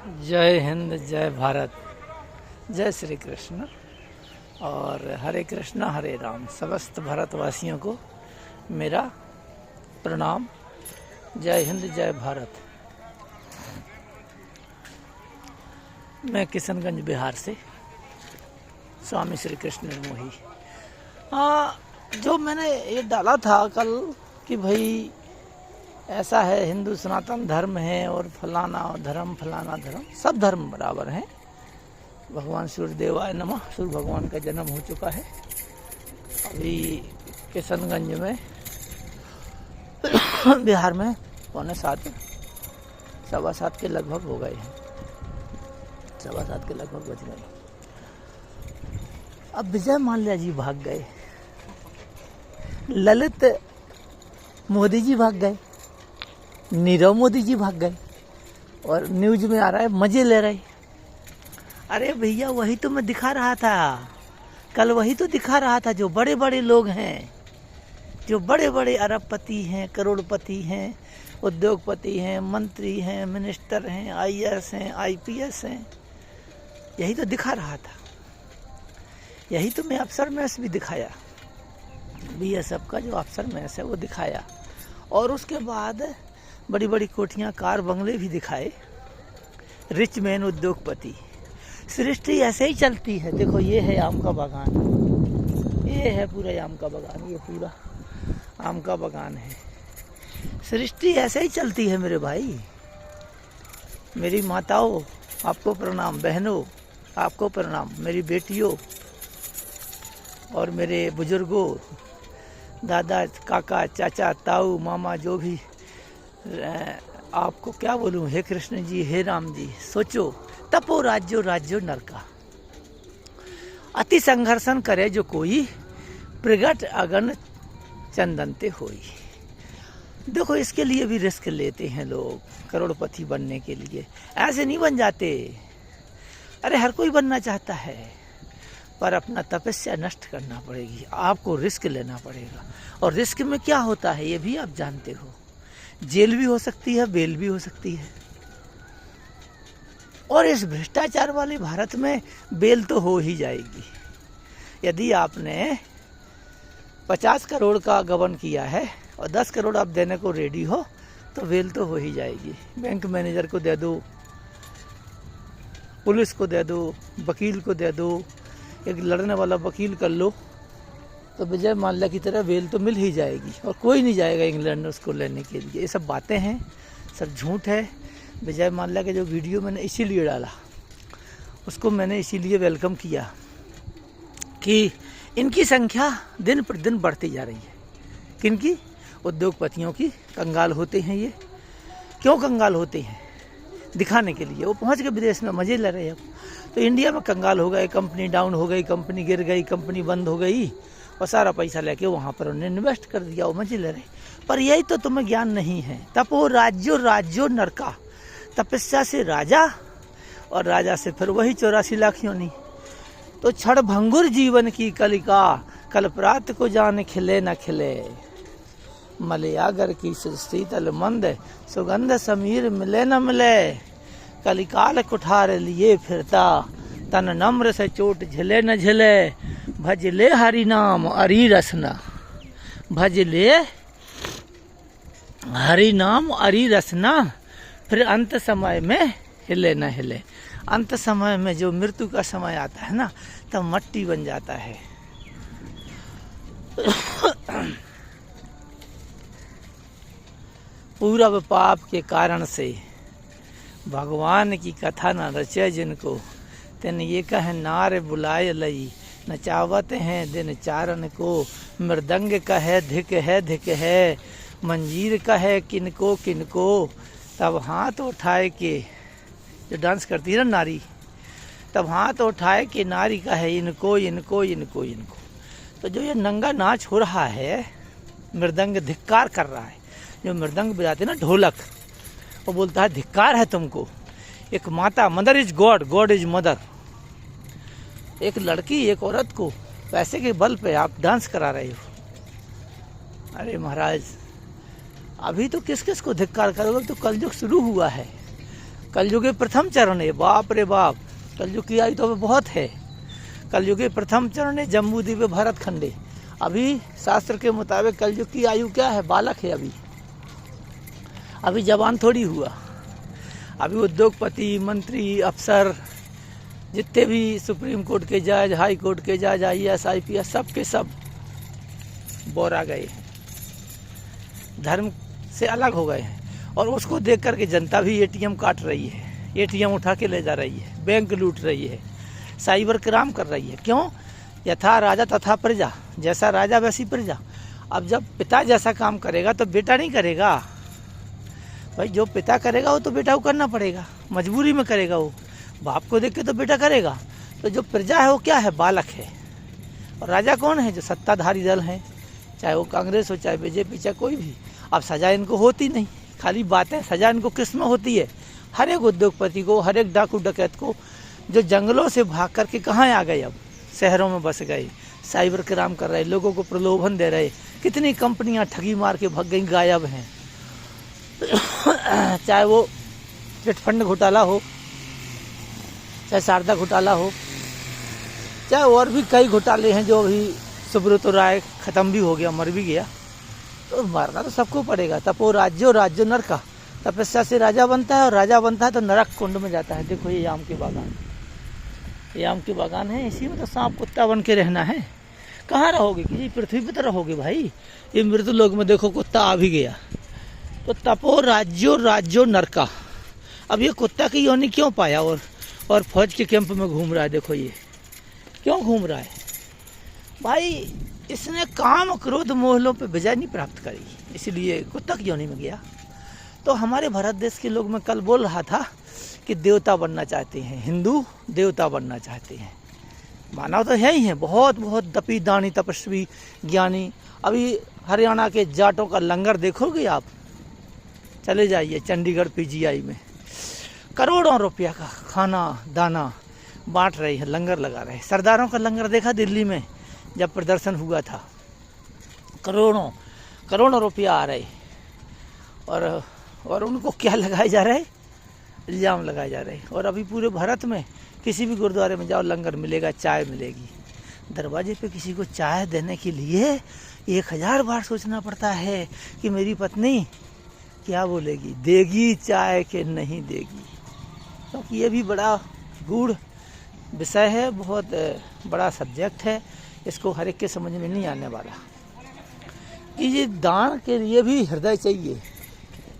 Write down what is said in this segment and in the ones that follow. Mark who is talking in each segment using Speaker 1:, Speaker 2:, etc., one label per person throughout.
Speaker 1: जय हिंद, जय भारत, जय श्री कृष्ण और हरे कृष्णा हरे राम। समस्त भारतवासियों को मेरा प्रणाम। जय हिंद, जय भारत। मैं किशनगंज बिहार से स्वामी श्री कृष्ण निर्मोही। जो मैंने ये डाला था कल कि भाई ऐसा है, हिंदू सनातन धर्म है और फलाना धर्म फलाना धर्म, सब धर्म बराबर हैं। भगवान सूर्यदेवाय नमः। सूर्य भगवान का जन्म हो चुका है। अभी किशनगंज में बिहार में 6:45 7:15 के लगभग हो गए हैं। 7:15 के लगभग बज गए। अब विजय माल्या जी भाग गए, ललित मोदी जी भाग गए, नीरव मोदी जी भाग गए और न्यूज में आ रहा है मजे ले रहे। अरे भैया, वही तो मैं दिखा रहा था कल, वही तो दिखा रहा था। जो बड़े बड़े लोग हैं, जो बड़े बड़े अरबपति हैं, करोड़पति हैं, उद्योगपति हैं, मंत्री हैं, मिनिस्टर हैं, आईएएस हैं, आईपीएस हैं, यही तो दिखा रहा था। यही तो मैं अफसर मैस भी दिखाया, बीएसएफ का जो अफसर मैस है वो दिखाया। और उसके बाद बड़ी बड़ी कोठियाँ, कार, बंगले भी दिखाए। रिच मैन, उद्योगपति। सृष्टि ऐसे ही चलती है। देखो, ये है आम का बागान, ये है पूरा आम का बागान, ये पूरा आम का बागान है। सृष्टि ऐसे ही चलती है मेरे भाई। मेरी माताओं आपको प्रणाम, बहनों आपको प्रणाम, मेरी बेटियों और मेरे बुजुर्गों, दादा, काका, चाचा, ताऊ, मामा, जो भी आपको क्या बोलूं, हे कृष्ण जी, हे राम जी। सोचो, तपो राज्यो राज्यो नरका, अति संघर्षण करे जो कोई, प्रगट अगन चंदनते होई। देखो, इसके लिए भी रिस्क लेते हैं लोग, करोड़पति बनने के लिए। ऐसे नहीं बन जाते। अरे हर कोई बनना चाहता है, पर अपना तपस्या नष्ट करना पड़ेगी, आपको रिस्क लेना पड़ेगा। और रिस्क में क्या होता है ये भी आप जानते हो। जेल भी हो सकती है, बेल भी हो सकती है। और इस भ्रष्टाचार वाले भारत में बेल तो हो ही जाएगी। यदि आपने 50 करोड़ का गबन किया है और 10 करोड़ आप देने को रेडी हो तो बेल तो हो ही जाएगी। बैंक मैनेजर को दे दो, पुलिस को दे दो, वकील को दे दो, एक लड़ने वाला वकील कर लो, तो विजय माल्या की तरह बेल तो मिल ही जाएगी। और कोई नहीं जाएगा इंग्लैंड उसको लेने के लिए। ये सब बातें हैं, सब झूठ है। विजय माल्या के जो वीडियो मैंने इसीलिए डाला, उसको मैंने इसीलिए वेलकम किया कि इनकी संख्या दिन प्रतिदिन बढ़ती जा रही है। किनकी? उद्योगपतियों की। कंगाल होते हैं ये। क्यों कंगाल होते हैं? दिखाने के लिए। वो पहुंच के विदेश में मजे ले रहे हैं। तो इंडिया में कंगाल हो गए, कंपनी डाउन हो गई, कंपनी गिर गई, कंपनी बंद हो गई और सारा पैसा लेके वहाँ पर उन्होंने इन्वेस्ट कर दिया, वो मजे ले रहे। पर यही तो तुम्हें ज्ञान नहीं है। तपो राज्यो राज्यो नरका, तपस्या से राजा और राजा से फिर वही 84 लाख योनि। तो क्षण भंगुर जीवन की कलिका, कल प्रात को जान खिले न खिले। मलयागर की शीतल मंद, सुगंध समीर मिले न मिले। कलिकाल कुठार लिए फिरता, तन नम्र से चोट झिले न झिले। भज ले हरि नाम अरि रसना, भज ले हरि नाम अरि रसना। फिर अंत समय में हिले न हिले। अंत समय में जो मृत्यु का समय आता है ना, तब मट्टी बन जाता है। पूरब पाप के कारण से भगवान की कथा न रचे जिनको, तेन ये कह नार बुलाए लई। नचावत हैं दिन चारण को, मृदंग कहे धिक है धिक है। मंजीर कहे किनको किनको, तब हाथ उठाए के, जो डांस करती है ना नारी, तब हाथ उठाए के नारी कहे इनको इनको इनको इनको। तो जो ये नंगा नाच हो रहा है, मृदंग धिक्कार कर रहा है। जो मृदंग बजाते ना, ढोलक, वो बोलता है धिक्कार है तुमको। एक माता, mother is God, God is mother. एक लड़की, एक औरत को पैसे के बल पे आप डांस करा रहे हो। अरे महाराज, अभी तो किस किस को धिक्कार करोगे? तो कलयुग शुरू हुआ है। कलयुग के प्रथम चरण है, बाप रे बाप, कलयुग की आयु तो बहुत है। कलयुग के प्रथम चरण है जम्बू द्वीप भारत खंडे। अभी शास्त्र के मुताबिक कलयुग की आयु क्या है, बालक है, अभी जवान थोड़ी हुआ। अभी उद्योगपति, मंत्री, अफसर, जितने भी सुप्रीम कोर्ट के जज, हाई कोर्ट के जज, IAS IPS सब के सब बोरा गए हैं, धर्म से अलग हो गए हैं। और उसको देख करके जनता भी ATM काट रही है, ATM उठा के ले जा रही है, बैंक लूट रही है, साइबर क्राइम कर रही है। क्यों? यथा राजा तथा प्रजा, जैसा राजा वैसी प्रजा। अब जब पिता जैसा काम करेगा तो बेटा नहीं करेगा भाई, जो पिता करेगा वो तो बेटा को करना पड़ेगा, मजबूरी में करेगा। वो बाप को देख के तो बेटा करेगा। तो जो प्रजा है वो क्या है, बालक है। और राजा कौन है, जो सत्ताधारी दल हैं, चाहे वो कांग्रेस हो, चाहे BJP, चाहे कोई भी। अब सजा इनको होती नहीं, खाली बातें। सजा इनको किस में होती है, हर एक उद्योगपति को, हर एक डाकू डकैत को, जो जंगलों से भाग करके कहाँ आ गए, अब शहरों में बस गए, साइबर क्राइम कर रहे, लोगों को प्रलोभन दे रहे। कितनी कंपनियां ठगी मार के भाग गई, गायब हैं। चाहे वो चिटफंड घोटाला हो, चाहे शारदा घोटाला हो, चाहे और भी कई घोटाले हैं जो अभी सुब्रत राय खत्म भी हो गया, मर भी गया। तो मरना तो सबको पड़ेगा। तपो राज्यो राज्यो नरका, तपस्या से राजा बनता है, और राजा बनता है तो नरक कुंड में जाता है। देखो ये आम के बागान, ये आम के बागान है, इसी में तो सांप कुत्ता बन के रहना है। कहाँ रहोगे, किसी पृथ्वी पे तो रहोगे भाई। ये मृत्यु लोक में देखो कुत्ता आ भी गया। तो तपो राज्यो राज्यो नरका। अब ये कुत्ता की योनि क्यों पाया और फौज के कैंप में घूम रहा है। देखो ये क्यों घूम रहा है भाई, इसने काम क्रोध मोहलों पे विजय नहीं प्राप्त करी, इसलिए कुत्ता की योनि में गया। तो हमारे भारत देश के लोग, मैं कल बोल रहा था कि देवता बनना चाहते हैं, हिंदू देवता बनना चाहते हैं। मानव तो है ही है, बहुत बहुत दपी दानी तपस्वी ज्ञानी। अभी हरियाणा के जाटों का लंगर देखोगे आप, चले जाइए चंडीगढ़ PGI में, करोड़ों रुपया का खाना दाना बांट रहे हैं, लंगर लगा रहे हैं। सरदारों का लंगर देखा दिल्ली में जब प्रदर्शन हुआ था, करोड़ों करोड़ों रुपया आ रहे। और उनको क्या लगाए जा रहे, इल्ज़ाम लगाए जा रहे। और अभी पूरे भारत में किसी भी गुरुद्वारे में जाओ लंगर मिलेगा, चाय मिलेगी। दरवाजे पे किसी को चाय देने के लिए 1000 बार सोचना पड़ता है कि मेरी पत्नी क्या बोलेगी, देगी चाय के नहीं देगी। क्योंकि ये भी बड़ा गूढ़ विषय है, बहुत बड़ा सब्जेक्ट है, इसको हर एक के समझ में नहीं आने वाला। कि ये दान के लिए भी हृदय चाहिए,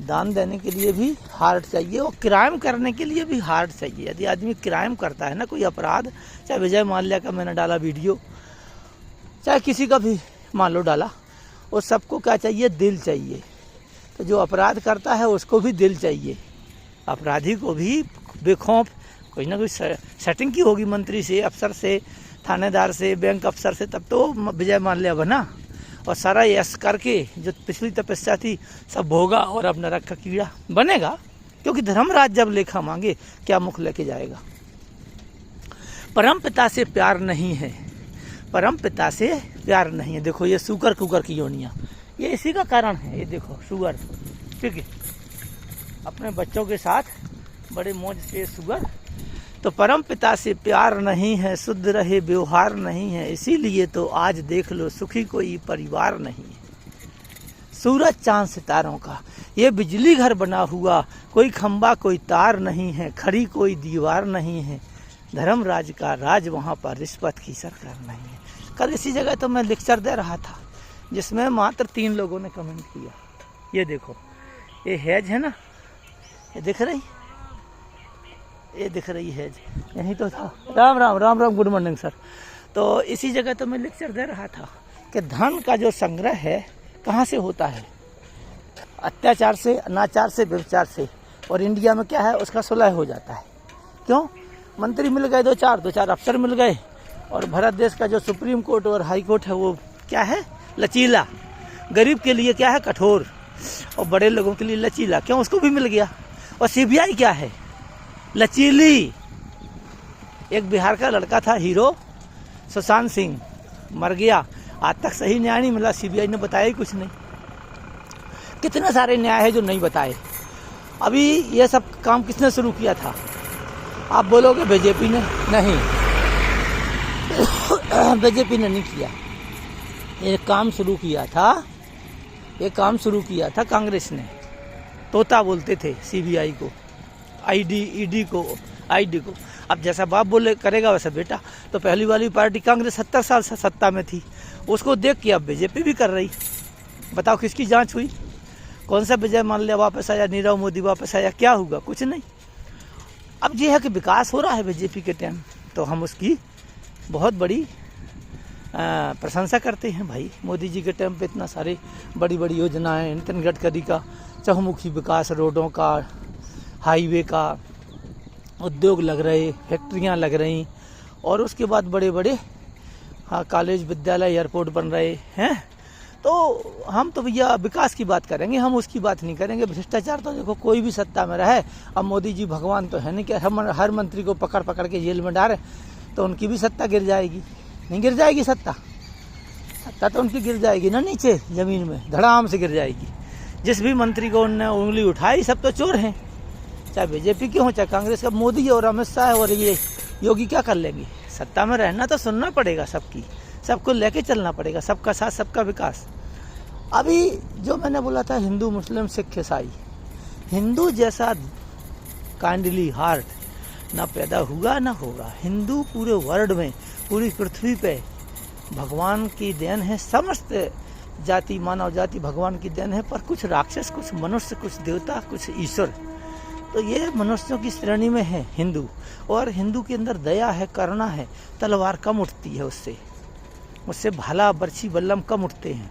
Speaker 1: दान देने के लिए भी हार्ट चाहिए, और क्राइम करने के लिए भी हार्ट चाहिए। यदि आदमी क्राइम करता है ना, कोई अपराध, चाहे विजय माल्या का मैंने डाला वीडियो, चाहे किसी का भी मान लो डाला, वो सबको क्या चाहिए, दिल चाहिए। तो जो अपराध करता है उसको भी दिल चाहिए, अपराधी को भी बेखौफ कोई ना कोई सेटिंग की होगी, मंत्री से, अफसर से, थानेदार से, बैंक अफसर से, तब तो विजय माल्या बना। और सारा यश करके जो पिछली तपस्या थी सब भोगा, और अब नरक का कीड़ा बनेगा। क्योंकि धर्मराज जब लेखा मांगे क्या मुख लेके जाएगा। परम पिता से प्यार नहीं है, परम पिता से प्यार नहीं है। देखो ये शुगर कुकर की योनियाँ, ये इसी का कारण है। ये देखो शुगर, ठीक है, अपने बच्चों के साथ बड़े मौज से शुगर। तो परम पिता से प्यार नहीं है, शुद्ध रहे व्यवहार नहीं है, इसीलिए तो आज देख लो सुखी कोई परिवार नहीं है। सूरज चांद सितारों का ये बिजली घर बना हुआ, कोई खंबा कोई तार नहीं है, खड़ी कोई दीवार नहीं है, धर्मराज का राज वहाँ पर रिश्वत की सरकार नहीं है। कल इसी जगह तो मैं लेक्चर दे रहा था, जिसमें मात्र 3 लोगों ने कमेंट किया। ये देखो, ये हैज है ना, ये दिख रही, ये दिख रही है, यही तो था। Ram Ram Ram Ram, good morning sir. तो इसी जगह तो मैं लेक्चर दे रहा था कि धन का जो संग्रह है कहाँ से होता है, अत्याचार से, अनाचार से, व्यभिचार से। और इंडिया में क्या है, उसका सुलह हो जाता है। क्यों? मंत्री मिल गए, 2-4 अफसर मिल गए। और भारत देश का जो सुप्रीम कोर्ट और हाई कोर्ट है वो क्या है, लचीला। गरीब के लिए क्या है, कठोर, और बड़े लोगों के लिए लचीला। क्यों? उसको भी मिल गया। और CBI क्या है, लचीली। एक बिहार का लड़का था हीरो, सुशांत सिंह, मर गया, आज तक सही न्याय नहीं मिला। CBI ने बताया ही कुछ नहीं। कितने सारे न्याय है जो नहीं बताए। अभी ये सब काम किसने शुरू किया था? आप बोलोगे बीजेपी ने, नहीं बीजेपी ने नहीं किया। ये काम शुरू किया था कांग्रेस ने। तोता बोलते थे सीबीआई को, ईडी को। अब जैसा बाप बोले करेगा वैसा बेटा। तो पहली वाली पार्टी कांग्रेस 70 साल से सत्ता में थी, उसको देख के अब बीजेपी भी कर रही। बताओ किसकी जांच हुई? कौन सा विजय माल्या वापस आया, नीरव मोदी वापस आया, क्या हुआ? कुछ नहीं। अब ये है कि विकास हो रहा है बीजेपी के टाइम, तो हम उसकी बहुत बड़ी प्रशंसा करते हैं भाई। मोदी जी के टाइम पे इतना सारे बड़ी बड़ी योजनाएं, नितिन गडकरी का चहुमुखी विकास, रोडों का, हाईवे का, उद्योग लग रहे, फैक्ट्रियां लग रही, और उसके बाद बड़े बड़े कॉलेज, विद्यालय, एयरपोर्ट बन रहे हैं। तो हम तो भैया विकास की बात करेंगे, हम उसकी बात नहीं करेंगे। भ्रष्टाचार तो देखो कोई भी सत्ता में रहे, अब मोदी जी भगवान तो है नहीं कि हर मंत्री को पकड़ के जेल में डाले तो उनकी भी सत्ता गिर जाएगी। नहीं गिर जाएगी सत्ता तो उनकी गिर जाएगी ना, नीचे जमीन में धड़ाम से गिर जाएगी। जिस भी मंत्री को उनने उंगली उठाई सब तो चोर हैं, चाहे बीजेपी के हो चाहे कांग्रेस का। मोदी और अमित शाह और ये योगी क्या कर लेंगे? सत्ता में रहना तो सुनना पड़ेगा सबकी, सबको लेके चलना पड़ेगा, सबका साथ सबका विकास। अभी जो मैंने बोला था हिंदू, मुस्लिम, सिख, ईसाई, हिंदू जैसा काइंडली हार्ट ना पैदा हुआ ना होगा। हिंदू पूरे वर्ल्ड में, पूरी पृथ्वी पे भगवान की देन है। समस्त जाति, मानव जाति भगवान की देन है, पर कुछ राक्षस, कुछ मनुष्य, कुछ देवता, कुछ ईश्वर, तो ये मनुष्यों की श्रेणी में है हिंदू। और हिंदू के अंदर दया है, करुणा है। तलवार कम उठती है उससे भाला, बर्छी, बल्लम कम उठते हैं,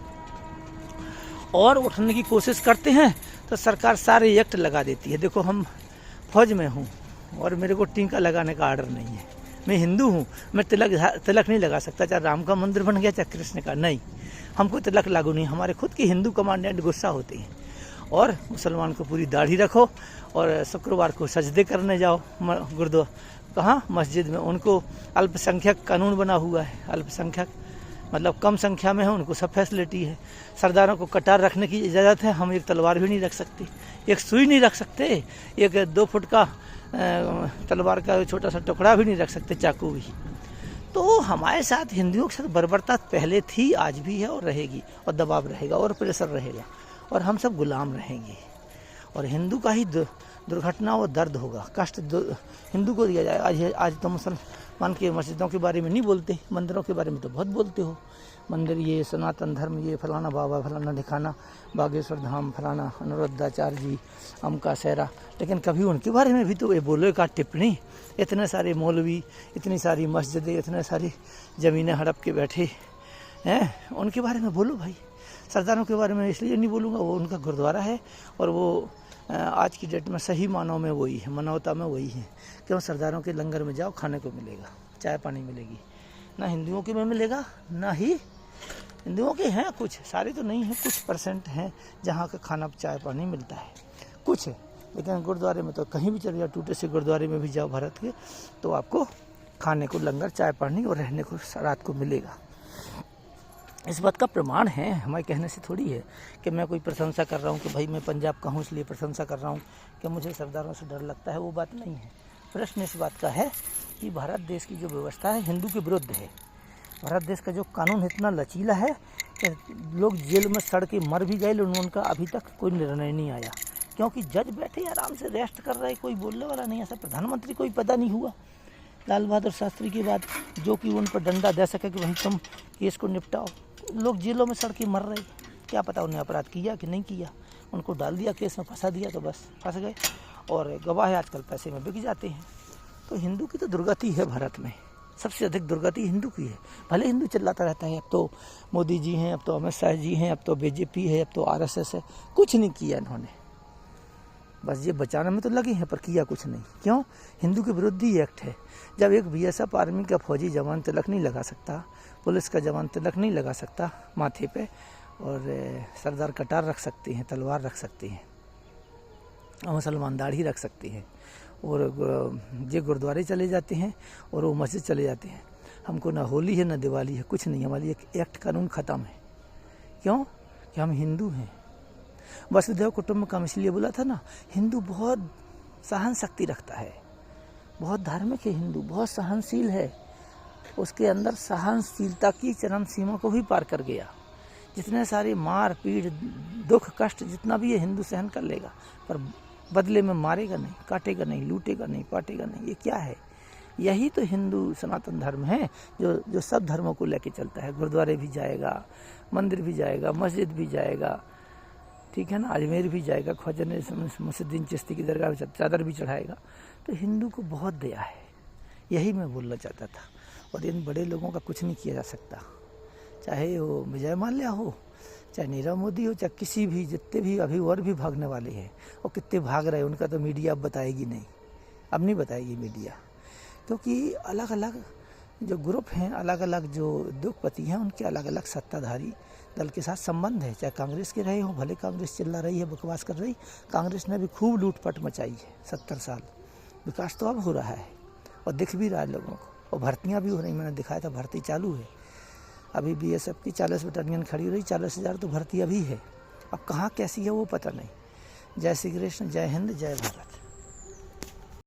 Speaker 1: और उठने की कोशिश करते हैं तो सरकार सारे एक्ट लगा देती है। देखो हम फौज में हूँ और मेरे को टीका लगाने का आर्डर नहीं है। मैं हिंदू हूँ, मैं तिलक नहीं लगा सकता, चाहे राम का मंदिर बन गया चाहे कृष्ण का, नहीं, हमको तिलक लागू नहीं। हमारे खुद के हिंदू कमांडेंट गुस्सा होते हैं। और मुसलमान को पूरी दाढ़ी रखो और शुक्रवार को सजदे करने जाओ गुरुद्वारा, कहाँ मस्जिद में। उनको अल्पसंख्यक कानून बना हुआ है, अल्पसंख्यक मतलब कम संख्या में है, उनको सब फैसिलिटी है। सरदारों को कटार रखने की इजाज़त है, हम एक तलवार भी नहीं रख सकते, एक सुई नहीं रख सकते, एक 2 फुट का तलवार का छोटा सा टुकड़ा भी नहीं रख सकते, चाकू भी। तो हमारे साथ हिंदुओं के साथ बर्बरता पहले थी, आज भी है और रहेगी, और दबाव रहेगा और प्रेशर रहेगा, और हम सब गुलाम रहेंगे। और हिंदू का ही दुर्घटना और दर्द होगा, कष्ट हिंदू को दिया जाए। आज तो मुसलमान के मस्जिदों के बारे में नहीं बोलते, मंदिरों के बारे में तो बहुत बोलते हो। मंदिर ये सनातन धर्म, ये फलाना बाबा, फलाना ढिकाना, बागेश्वर धाम, फलाना अनुरुद्धाचार्य जी, अमका सहरा, लेकिन कभी उनके बारे में भी तो ये बोलो का टिप्पणी। इतने सारे मौलवी, इतनी सारी मस्जिदें, इतने सारी ज़मीनें हड़प के बैठे हैं, उनके बारे में बोलो भाई। सरदारों के बारे में इसलिए नहीं बोलूँगा, वो उनका गुरुद्वारा है, और वो आज की डेट में सही मानों में वही है, मानवता में वही है। क्यों? सरदारों के लंगर में जाओ, खाने को मिलेगा, चाय पानी मिलेगी। ना हिंदुओं के में मिलेगा, ना ही हिंदुओं के हैं कुछ, सारे तो नहीं हैं, कुछ परसेंट हैं जहाँ का खाना चाय पानी मिलता है, कुछ है। लेकिन गुरुद्वारे में तो कहीं भी चले जाओ, टूटे से गुरुद्वारे में भी जाओ भारत के, तो आपको खाने को लंगर, चाय पानी और रहने को रात को मिलेगा। इस बात का प्रमाण है, हमारे कहने से थोड़ी है कि मैं कोई प्रशंसा कर रहा हूँ कि भाई मैं पंजाब का हूँ इसलिए प्रशंसा कर रहा हूँ कि मुझे सरदारों से डर लगता है, वो बात नहीं है। प्रश्न इस बात का है कि भारत देश की जो व्यवस्था है हिंदू के विरुद्ध है। भारत देश का जो कानून इतना लचीला है कि लोग जेल में सड़ के मर भी गए, लेकिन उनका अभी तक कोई निर्णय नहीं आया, क्योंकि जज बैठे आराम से रेस्ट कर रहे, कोई बोलने वाला नहीं। ऐसा प्रधानमंत्री कोई पैदा नहीं हुआ लाल बहादुर शास्त्री के बाद जो कि उन पर डंडा दे सके कि वहीं तुम केस को निपटाओ। लोग जेलों में सड़ के मर रहे, क्या पता उन्हें अपराध किया कि नहीं किया, उनको डाल दिया केस में, फंसा दिया तो बस फंस गए। और गवाह आजकल पैसे में बिक जाते हैं। तो हिंदू की तो दुर्गति है भारत में, सबसे अधिक दुर्गति हिंदू की है। भले हिंदू चिल्लाता रहता है अब तो मोदी जी हैं, अब तो अमित शाह जी हैं, अब तो बीजेपी है, अब तो RSS है, कुछ नहीं किया इन्होंने, बस ये बचाने में तो लगे हैं पर किया कुछ नहीं। क्यों? हिंदू के विरुद्ध ही एक्ट है। जब एक BSF आर्मी का फौजी जवान तिलक नहीं लगा सकता, पुलिस का जवान तिलक नहीं लगा सकता माथे पे, और सरदार कटार रख सकते हैं, तलवार रख सकते हैं, और मुसलमान दाढ़ी रख सकते हैं, और ये गुरुद्वारे चले जाते हैं और वो मस्जिद चले जाते हैं। हमको ना होली है ना दिवाली है, कुछ नहीं, हमारी एक एक्ट कानून ख़त्म है। क्यों? कि हम हिंदू हैं। वसुधैव कुटुंबकम इसलिए बोला था ना, हिंदू बहुत सहन शक्ति रखता है, बहुत धार्मिक है हिंदू, बहुत सहनशील है। उसके अंदर सहनशीलता की चरम सीमा को भी पार कर गया। जितने सारे मार पीट दुख कष्ट जितना भी है हिंदू सहन कर लेगा, पर बदले में मारेगा नहीं, काटेगा नहीं, लूटेगा नहीं, पाटेगा नहीं। ये क्या है? यही तो हिंदू सनातन धर्म है जो सब धर्मों को लेके चलता है। गुरुद्वारे भी जाएगा, मंदिर भी जाएगा, मस्जिद भी जाएगा, ठीक है ना, अजमेर भी जाएगा, ख्वाजा मुइनुद्दीन चिश्ती की दरगाह में चादर भी चढ़ाएगा। तो हिंदू को बहुत दया है, यही मैं बोलना चाहता था। और इन बड़े लोगों का कुछ नहीं किया जा सकता, चाहे वो विजय माल्या हो, चाहे नीरव मोदी हो, चाहे किसी भी, जितने भी अभी और भी भागने वाले हैं, और कितने भाग रहे हैं उनका तो मीडिया अब बताएगी नहीं, अब नहीं बताएगी मीडिया, क्योंकि अलग अलग जो ग्रुप हैं, अलग अलग जो उद्योगपति हैं, उनके अलग अलग सत्ताधारी दल के साथ संबंध है। चाहे कांग्रेस के रहे हो, भले कांग्रेस चिल्ला रही है, बकवास कर रही, कांग्रेस ने भी खूब लूटपाट मचाई है 70 साल। विकास तो अब हो रहा है और दिख भी रहा है लोगों को, और भर्तियाँ भी हो रही, मैंने दिखाया था भर्ती चालू है। अभी BSF की 40 बटालियन खड़ी रही, 40,000 तो भर्ती अभी है। अब कहाँ कैसी है वो पता नहीं। जय श्री कृष्ण, जय हिंद, जय भारत।